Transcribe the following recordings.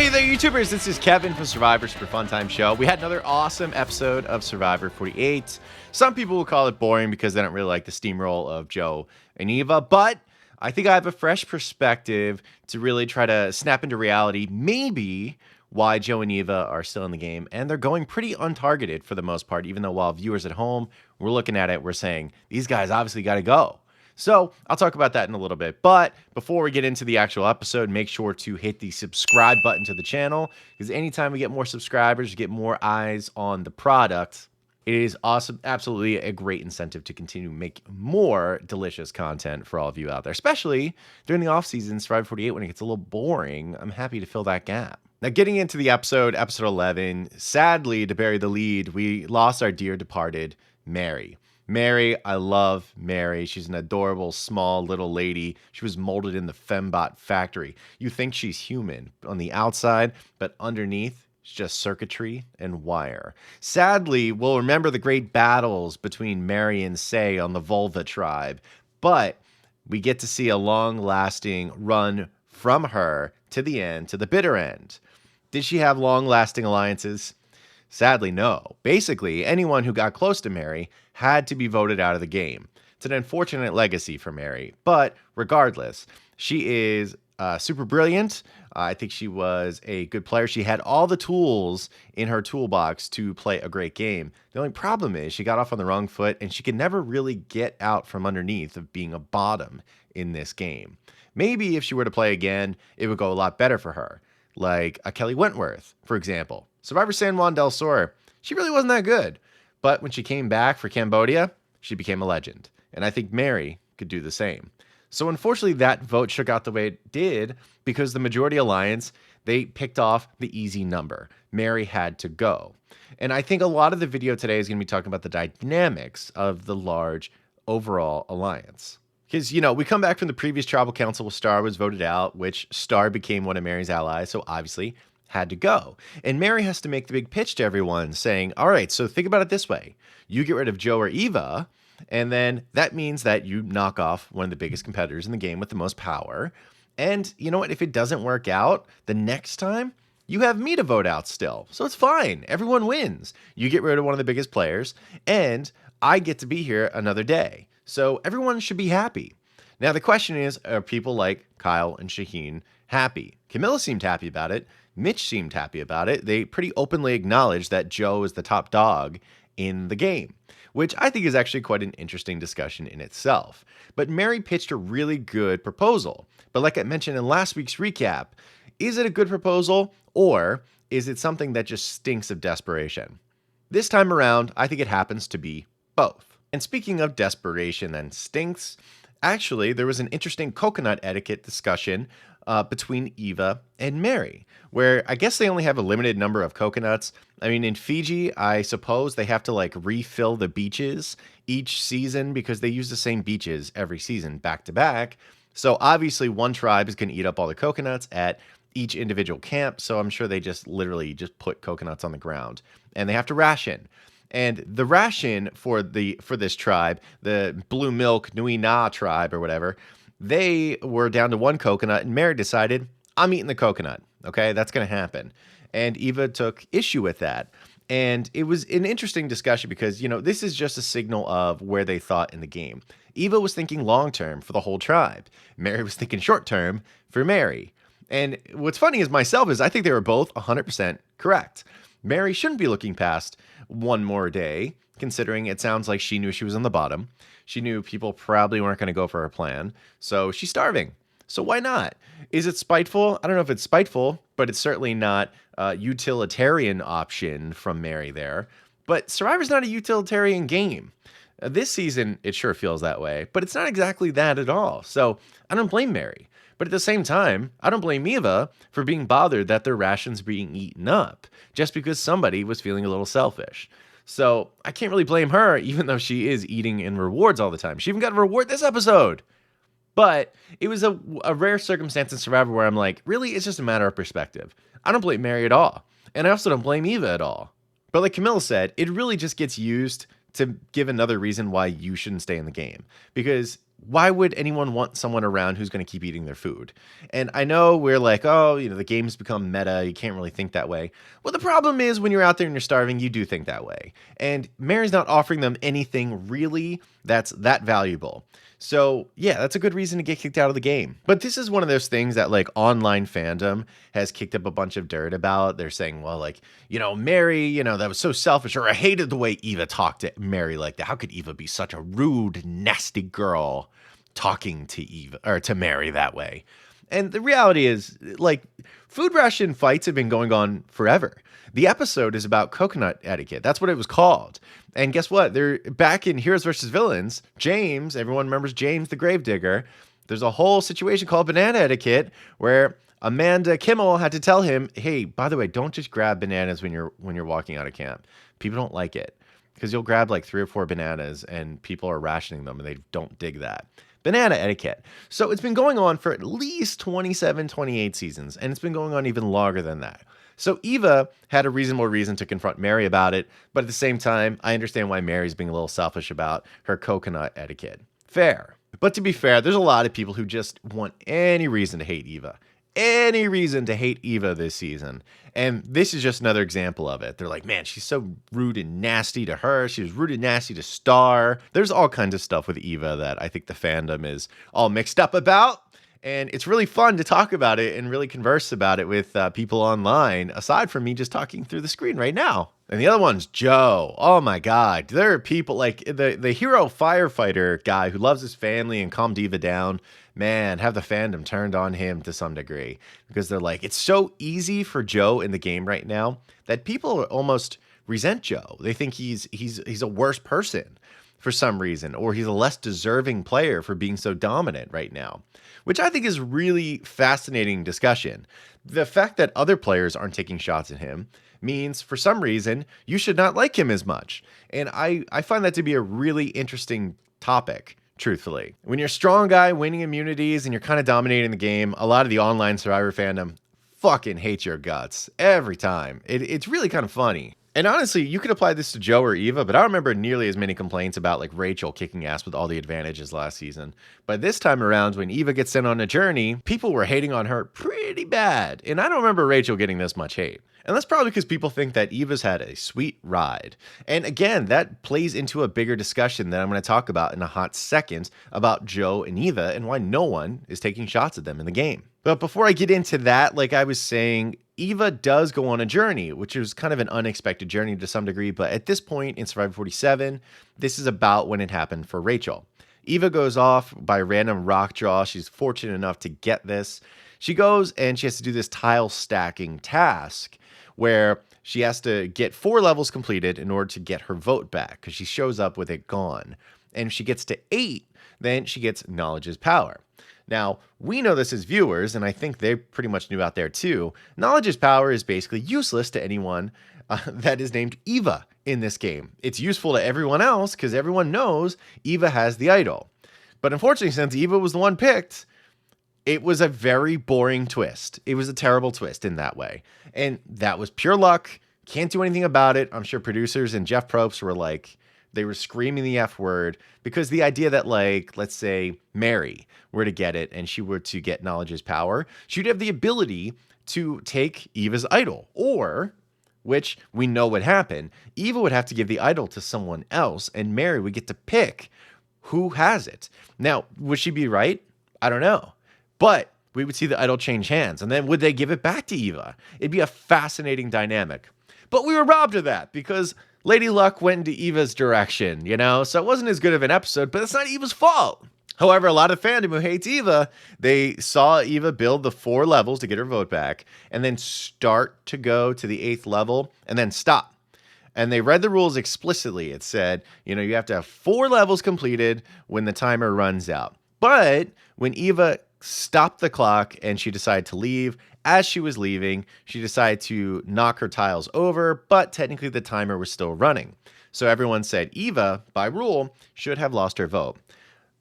Hey there, YouTubers. This is Kevin from Survivor Super Fun Time Show. We had another awesome episode of Survivor 48. Some people will call it boring because they don't really like the steamroll of Joe and Eva, but I think I have a fresh perspective to really try to snap into reality, maybe why Joe and Eva are still in the game, and they're going pretty untargeted for the most part, even though while viewers at home, we're looking at it, we're saying, these guys obviously got to go. So I'll talk about that in a little bit. But before we get into the actual episode, make sure to hit the subscribe button to the channel, because anytime we get more subscribers, we get more eyes on the product. It is awesome, absolutely a great incentive to continue making more delicious content for all of you out there, especially during the off-season, Survivor 48, when it gets a little boring. I'm happy to fill that gap. Now, getting into the episode 11, sadly, to bury the lead, we lost our dear departed Mary. Mary, I love Mary. She's an adorable, small little lady. She was molded in the Fembot factory. You think she's human on the outside, but underneath, it's just circuitry and wire. Sadly, we'll remember the great battles between Mary and Say on the Vulva tribe, but we get to see a long-lasting run from her to the end, to the bitter end. Did she have long-lasting alliances? Sadly, no. Basically, anyone who got close to Mary had to be voted out of the game. It's an unfortunate legacy for Mary, but regardless, she is super brilliant. I think she was a good player. She had all the tools in her toolbox to play a great game. The only problem is she got off on the wrong foot, and she could never really get out from underneath of being a bottom in this game. Maybe if she were to play again, it would go a lot better for her. Like a Kelly Wentworth, for example. Survivor San Juan del Sur, she really wasn't that good. But when she came back for Cambodia, she became a legend. And I think Mary could do the same. So unfortunately, that vote shook out the way it did because the majority alliance, they picked off the easy number. Mary had to go. And I think a lot of the video today is going to be talking about the dynamics of the large overall alliance. Because, you know, we come back from the previous tribal council where Star was voted out, which Star became one of Mary's allies, so obviously had to go. And Mary has to make the big pitch to everyone saying, all right, so think about it this way. You get rid of Joe or Eva, and then that means that you knock off one of the biggest competitors in the game with the most power. And you know what? If it doesn't work out, the next time you have me to vote out still. So it's fine. Everyone wins. You get rid of one of the biggest players, and I get to be here another day. So everyone should be happy. Now, the question is, are people like Kyle and Shaheen happy? Camilla seemed happy about it. Mitch seemed happy about it. They pretty openly acknowledged that Joe is the top dog in the game, which I think is actually quite an interesting discussion in itself. But Mary pitched a really good proposal. But like I mentioned in last week's recap, is it a good proposal, or is it something that just stinks of desperation? This time around, I think it happens to be both. And speaking of desperation and stinks, actually, there was an interesting coconut etiquette discussion between Eva and Mary, where I guess they only have a limited number of coconuts. I mean, in Fiji, I suppose they have to like refill the beaches each season because they use the same beaches every season back to back. So obviously one tribe is going to eat up all the coconuts at each individual camp. So I'm sure they just literally just put coconuts on the ground and they have to ration. And the ration for this tribe, the Blue Milk Nui Na tribe or whatever, they were down to one coconut, and Mary decided, I'm eating the coconut. Okay, that's going to happen. And Eva took issue with that. And it was an interesting discussion because, you know, this is just a signal of where they thought in the game. Eva was thinking long-term for the whole tribe. Mary was thinking short-term for Mary. And what's funny is myself is I think they were both 100% correct. Mary shouldn't be looking past one more day, considering it sounds like she knew she was on the bottom. She knew people probably weren't going to go for her plan, so she's starving. So why not? Is it spiteful? I don't know if it's spiteful, but it's certainly not a utilitarian option from Mary there. But Survivor's not a utilitarian game. This season, it sure feels that way, but it's not exactly that at all. So I don't blame Mary. But at the same time, I don't blame Eva for being bothered that their rations being eaten up just because somebody was feeling a little selfish. So I can't really blame her, even though she is eating in rewards all the time. She even got a reward this episode. But it was a rare circumstance in Survivor where I'm like, really, it's just a matter of perspective. I don't blame Mary at all. And I also don't blame Eva at all. But like Camilla said, it really just gets used to give another reason why you shouldn't stay in the game. Because why would anyone want someone around who's going to keep eating their food? And I know we're like, oh, the game's become meta. You can't really think that way. Well, the problem is when you're out there and you're starving, you do think that way. And Mary's not offering them anything really that's that valuable. So, yeah, that's a good reason to get kicked out of the game. But this is one of those things that, like, online fandom has kicked up a bunch of dirt about. They're saying, well, like, Mary, that was so selfish, or I hated the way Eva talked to Mary like that. How could Eva be such a rude, nasty girl talking to Eva or to Mary that way? And the reality is, like, food ration fights have been going on forever. The episode is about coconut etiquette. That's what it was called. And guess what? They're back in Heroes versus Villains. James, everyone remembers James the Gravedigger. There's a whole situation called banana etiquette where Amanda Kimmel had to tell him, hey, by the way, don't just grab bananas when you're walking out of camp. People don't like it because you'll grab like 3 or 4 bananas and people are rationing them and they don't dig that. Banana etiquette. So it's been going on for at least 27, 28 seasons, and it's been going on even longer than that. So Eva had a reasonable reason to confront Mary about it, but at the same time, I understand why Mary's being a little selfish about her coconut etiquette. Fair. But to be fair, there's a lot of people who just want any reason to hate Eva. Any reason to hate Eva this season. And this is just another example of it. They're like, man, she's so rude and nasty to her. She was rude and nasty to Star. There's all kinds of stuff with Eva that I think the fandom is all mixed up about. And it's really fun to talk about it and really converse about it with people online, aside from me just talking through the screen right now. And the other one's Joe. Oh my God. There are people like the hero firefighter guy who loves his family and calmed Eva down. Man, have the fandom turned on him to some degree because they're like, it's so easy for Joe in the game right now that people almost resent Joe. They think he's a worse person for some reason, or he's a less deserving player for being so dominant right now, which I think is really fascinating discussion. The fact that other players aren't taking shots at him means for some reason you should not like him as much. And I find that to be a really interesting topic, truthfully. When you're a strong guy winning immunities and you're kind of dominating the game, a lot of the online Survivor fandom fucking hates your guts every time. It's really kind of funny. And honestly, you could apply this to Joe or Eva, but I don't remember nearly as many complaints about like Rachel kicking ass with all the advantages last season. But this time around, when Eva gets sent on a journey, people were hating on her pretty bad. And I don't remember Rachel getting this much hate. And that's probably because people think that Eva's had a sweet ride. And again, that plays into a bigger discussion that I'm going to talk about in a hot second about Joe and Eva and why no one is taking shots at them in the game. But before I get into that, like I was saying, Eva does go on a journey, which is kind of an unexpected journey to some degree. But at this point in Survivor 47, this is about when it happened for Rachel. Eva goes off by random rock draw. She's fortunate enough to get this. She goes and she has to do this tile stacking task where she has to get 4 levels completed in order to get her vote back because she shows up with it gone. And if she gets to 8, then she gets knowledge is power. Now, we know this as viewers, and I think they pretty much knew out there too. Knowledge is power is basically useless to anyone that is named Eva in this game. It's useful to everyone else because everyone knows Eva has the idol. But unfortunately, since Eva was the one picked, it was a very boring twist. It was a terrible twist in that way. And that was pure luck. Can't do anything about it. I'm sure producers and Jeff Probst were like, they were screaming the F word because the idea that, like, let's say Mary were to get it and she were to get knowledge is power, she'd have the ability to take Eva's idol, or, which we know would happen, Eva would have to give the idol to someone else and Mary would get to pick who has it. Now, would she be right? I don't know. But we would see the idol change hands, and then would they give it back to Eva? It'd be a fascinating dynamic. But we were robbed of that because Lady Luck went into Eva's direction, So it wasn't as good of an episode, but it's not Eva's fault. However, a lot of fandom who hates Eva, they saw Eva build the 4 levels to get her vote back, and then start to go to the 8th level, and then stop. And they read the rules explicitly. It said, you have to have 4 levels completed when the timer runs out. But when Eva stopped the clock and she decided to leave, as she was leaving, she decided to knock her tiles over, but technically the timer was still running. So everyone said Eva, by rule, should have lost her vote.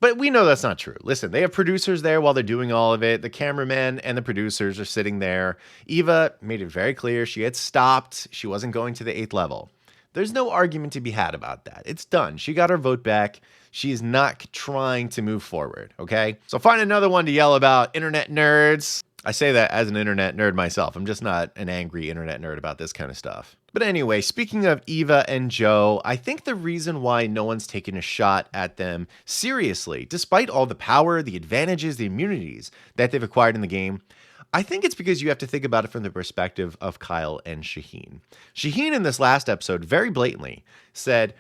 But we know that's not true. Listen, they have producers there while they're doing all of it. The cameramen and the producers are sitting there. Eva made it very clear she had stopped. She wasn't going to the 8th level. There's no argument to be had about that. It's done. She got her vote back. She is not trying to move forward, okay? So find another one to yell about, internet nerds. I say that as an internet nerd myself. I'm just not an angry internet nerd about this kind of stuff. But anyway, speaking of Eva and Joe, I think the reason why no one's taken a shot at them seriously, despite all the power, the advantages, the immunities that they've acquired in the game, I think it's because you have to think about it from the perspective of Kyle and Shaheen. Shaheen in this last episode very blatantly said,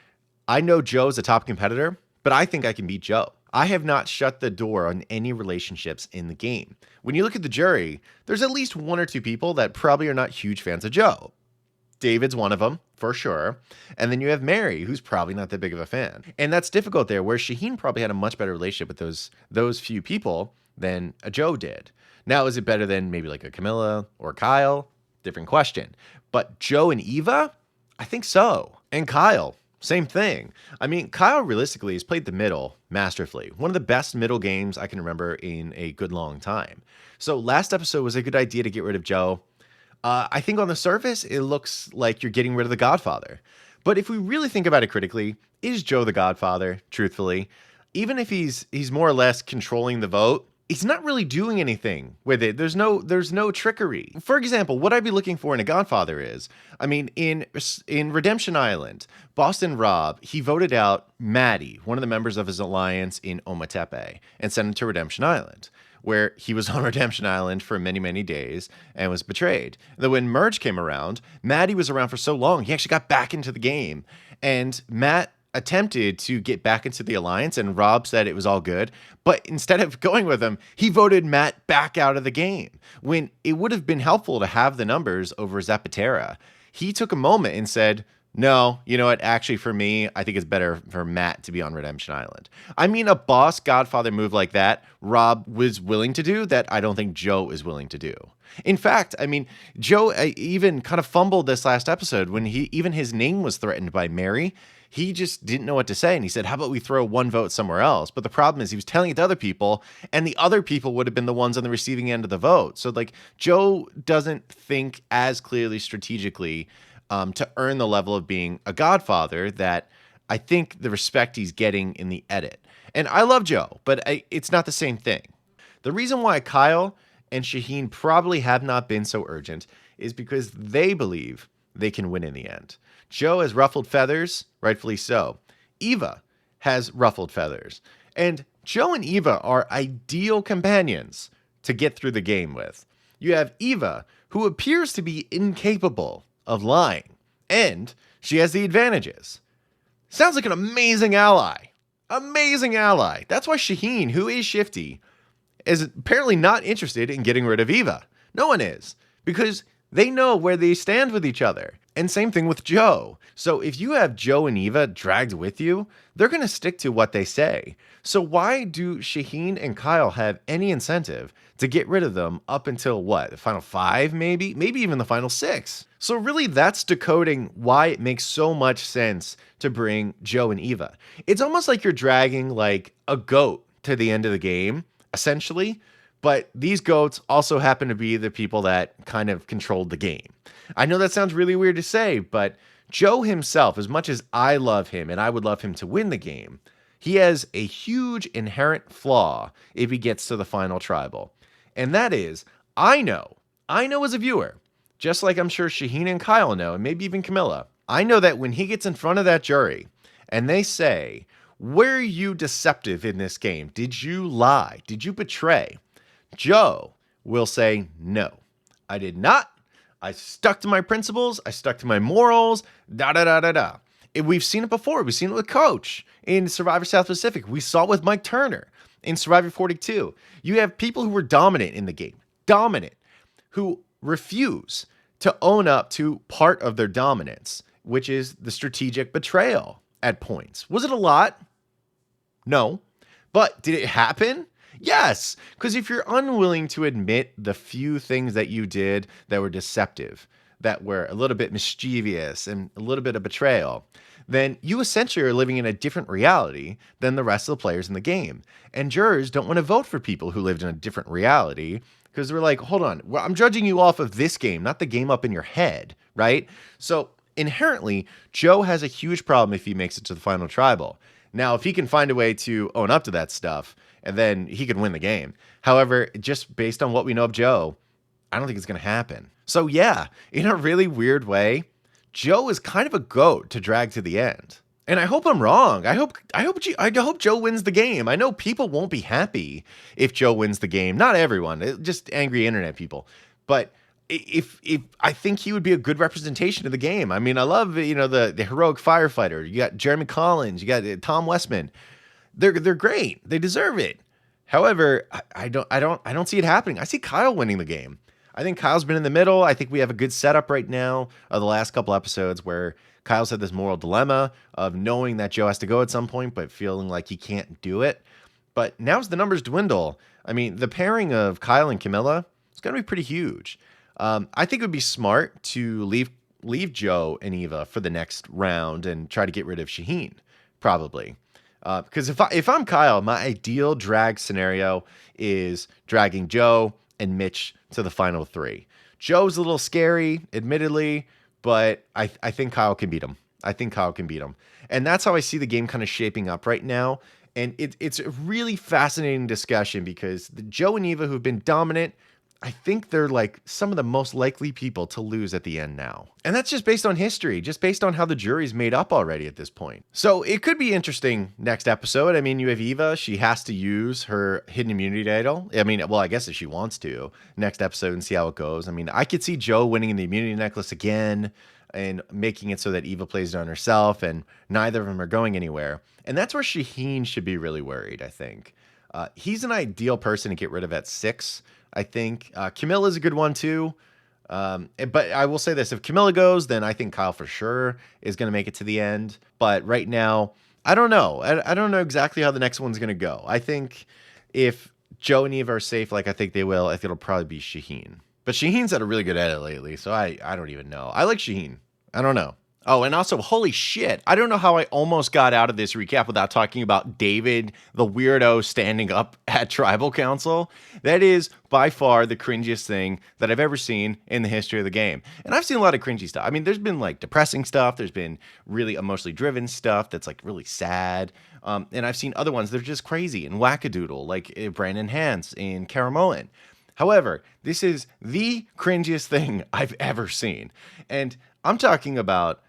I know Joe's a top competitor, but I think I can beat Joe. I have not shut the door on any relationships in the game. When you look at the jury, there's at least one or two people that probably are not huge fans of Joe. David's one of them, for sure. And then you have Mary, who's probably not that big of a fan. And that's difficult there, where Shaheen probably had a much better relationship with those few people than a Joe did. Now, is it better than maybe like a Camilla or Kyle? Different question. But Joe and Eva? I think so. And Kyle, same thing. I mean, Kyle realistically has played the middle masterfully. One of the best middle games I can remember in a good long time. So last episode was a good idea to get rid of Joe. I think on the surface, it looks like you're getting rid of the Godfather. But if we really think about it critically, is Joe the Godfather, truthfully? Even if he's more or less controlling the vote, he's not really doing anything with it. There's no trickery. For example, what I'd be looking for in a Godfather is, I mean, in Redemption Island, Boston Rob, he voted out Maddie, one of the members of his alliance in Ometepe, and sent him to Redemption Island, where he was on Redemption Island for many, many days and was betrayed. And then when Merge came around, Maddie was around for so long, he actually got back into the game. And Matt attempted to get back into the alliance, and Rob said it was all good. But instead of going with him, he voted Matt back out of the game, when it would have been helpful to have the numbers over Zapatera. He took a moment and said, no, you know what? Actually, for me, I think it's better for Matt to be on Redemption Island. I mean, a boss Godfather move like that, Rob was willing to do that I don't think Joe is willing to do. In fact, I mean, Joe even kind of fumbled this last episode when even his name was threatened by Mary. He just didn't know what to say. And he said, how about we throw one vote somewhere else? But the problem is he was telling it to other people, and the other people would have been the ones on the receiving end of the vote. So like Joe doesn't think as clearly strategically to earn the level of being a Godfather that I think the respect he's getting in the edit. And I love Joe, but it's not the same thing. The reason why Kyle and Shaheen probably have not been so urgent is because they believe they can win in the end. Joe has ruffled feathers, rightfully so. Eva has ruffled feathers. And Joe and Eva are ideal companions to get through the game with. You have Eva, who appears to be incapable of lying, and she has the advantages. Sounds like an amazing ally. Amazing ally. That's why Shaheen, who is shifty, is apparently not interested in getting rid of Eva. No one is, because they know where they stand with each other. And same thing with Joe. So if you have Joe and Eva dragged with you, they're going to stick to what they say. So why do Shaheen and Kyle have any incentive to get rid of them up until what? The final 5, maybe? Maybe even the final 6. So really that's decoding why it makes so much sense to bring Joe and Eva. It's almost like you're dragging like a goat to the end of the game, essentially. But these goats also happen to be the people that kind of controlled the game. I know that sounds really weird to say, but Joe himself, as much as I love him and I would love him to win the game, he has a huge inherent flaw if he gets to the final tribal. And that is, I know as a viewer, just like I'm sure Shaheen and Kyle know, and maybe even Camilla, I know that when he gets in front of that jury and they say, were you deceptive in this game? Did you lie? Did you betray? Joe will say, no, I did not. I stuck to my principles. I stuck to my morals, da-da-da-da-da. We've seen it before. We've seen it with Coach in Survivor South Pacific. We saw it with Mike Turner in Survivor 42. You have people who were dominant in the game, who refuse to own up to part of their dominance, which is the strategic betrayal at points. Was it a lot? No. But did it happen? Yes, because if you're unwilling to admit the few things that you did that were deceptive, that were a little bit mischievous and a little bit of betrayal, then you essentially are living in a different reality than the rest of the players in the game. And jurors don't want to vote for people who lived in a different reality because they're like, hold on, well, I'm judging you off of this game, not the game up in your head, right? So inherently, Joe has a huge problem if he makes it to the final tribal. Now, if he can find a way to own up to that stuff, and then he could win the game. However, just based on what we know of Joe, I don't think it's going to happen. So yeah, in a really weird way, Joe is kind of a goat to drag to the end. And I hope I'm wrong. I hope Joe wins the game. I know people won't be happy if Joe wins the game. Not everyone, just angry internet people. But if I think he would be a good representation of the game. I mean, I love the heroic firefighter. You got Jeremy Collins. You got Tom Westman. They're great. They deserve it. However, I don't see it happening. I see Kyle winning the game. I think Kyle's been in the middle. I think we have a good setup right now of the last couple episodes where Kyle's had this moral dilemma of knowing that Joe has to go at some point, but feeling like he can't do it. But now as the numbers dwindle, I mean, the pairing of Kyle and Camilla is going to be pretty huge. I think it would be smart to leave Joe and Eva for the next round and try to get rid of Shaheen, probably. Because if I'm Kyle, my ideal drag scenario is dragging Joe and Mitch to the final 3. Joe's a little scary, admittedly, but I think Kyle can beat him. I think Kyle can beat him. And that's how I see the game kind of shaping up right now. And it's a really fascinating discussion because the Joe and Eva who've been dominant, I think they're like some of the most likely people to lose at the end now. And that's just based on history, just based on how the jury's made up already at this point. So it could be interesting next episode. I mean, you have Eva. She has to use her hidden immunity idol. I mean, well, I guess if she wants to, next episode and see how it goes. I mean, I could see Joe winning the immunity necklace again and making it so that Eva plays it on herself and neither of them are going anywhere. And that's where Shaheen should be really worried, I think. He's an ideal person to get rid of at 6. I think Camilla is a good one too. But I will say this, if Camilla goes, then I think Kyle for sure is going to make it to the end. But right now, I don't know. I don't know exactly how the next one's going to go. I think if Joe and Eva are safe, like I think they will, I think it'll probably be Shaheen. But Shaheen's had a really good edit lately, so I don't even know. I like Shaheen. I don't know. Oh, and also, holy shit, I don't know how I almost got out of this recap without talking about David, the weirdo standing up at Tribal Council. That is by far the cringiest thing that I've ever seen in the history of the game. And I've seen a lot of cringy stuff. I mean, there's been like depressing stuff. There's been really emotionally driven stuff that's like really sad. And I've seen other ones that are just crazy and wackadoodle, like Brandon Hans in Caramoan. However, this is the cringiest thing I've ever seen. And I'm talking about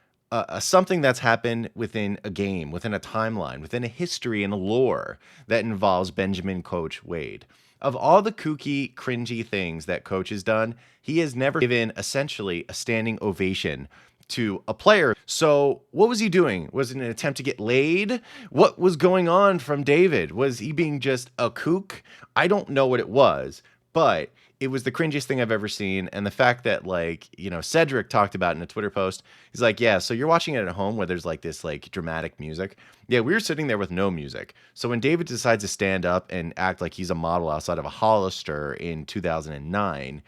something that's happened within a game, within a timeline, within a history and a lore that involves Benjamin Coach Wade. Of all the kooky, cringy things that Coach has done, he has never given essentially a standing ovation to a player. So what was he doing? Was it an attempt to get laid? What was going on from David? Was he being just a kook? I don't know what it was, but it was the cringiest thing I've ever seen. And the fact that, like, you know, Cedric talked about in a Twitter post, he's like, yeah, so you're watching it at home where there's like this like dramatic music. Yeah, we were sitting there with no music. So when David decides to stand up and act like he's a model outside of a Hollister in 2009,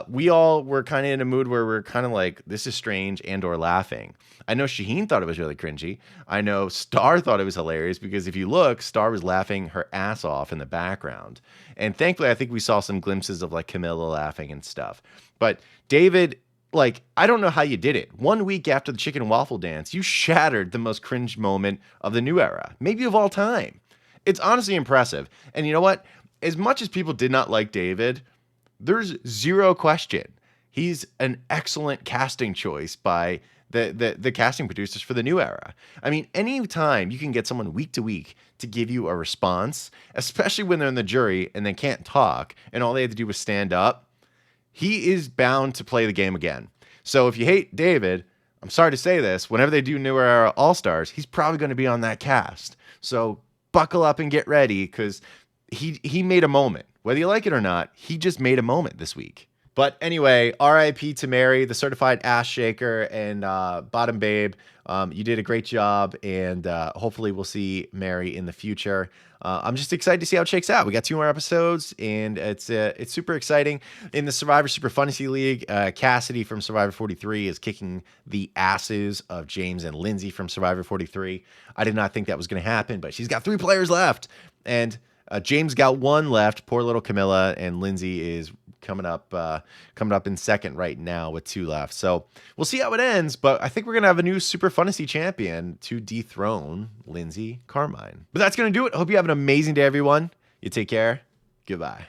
we all were kind of in a mood where we're kind of like, this is strange and or laughing. I know Shaheen thought it was really cringy. I know Star thought it was hilarious because if you look, Star was laughing her ass off in the background. And thankfully, I think we saw some glimpses of like Camilla laughing and stuff. But David, like, I don't know how you did it. 1 week after the chicken and waffle dance, you shattered the most cringe moment of the new era, maybe of all time. It's honestly impressive. And you know what? As much as people did not like David, there's zero question he's an excellent casting choice by the casting producers for the new era. I mean, any time you can get someone week to week to give you a response, especially when they're in the jury and they can't talk and all they have to do is stand up, he is bound to play the game again. So if you hate David, I'm sorry to say this, whenever they do new era All-Stars, he's probably going to be on that cast. So buckle up and get ready because he made a moment. Whether you like it or not, he just made a moment this week. But anyway, RIP to Mary, the certified ass shaker and bottom babe. You did a great job, and hopefully we'll see Mary in the future. I'm just excited to see how it shakes out. We got 2 more episodes, and it's super exciting. In the Survivor Super Fantasy League, Cassidy from Survivor 43 is kicking the asses of James and Lindsay from Survivor 43. I did not think that was going to happen, but she's got 3 players left, and James got 1 left. Poor little Camilla, and Lindsay is coming up in second right now with 2 left. So we'll see how it ends, but I think we're gonna have a new Super Fantasy champion to dethrone Lindsay Carmine. But that's gonna do it. I hope you have an amazing day, everyone. You take care. Goodbye.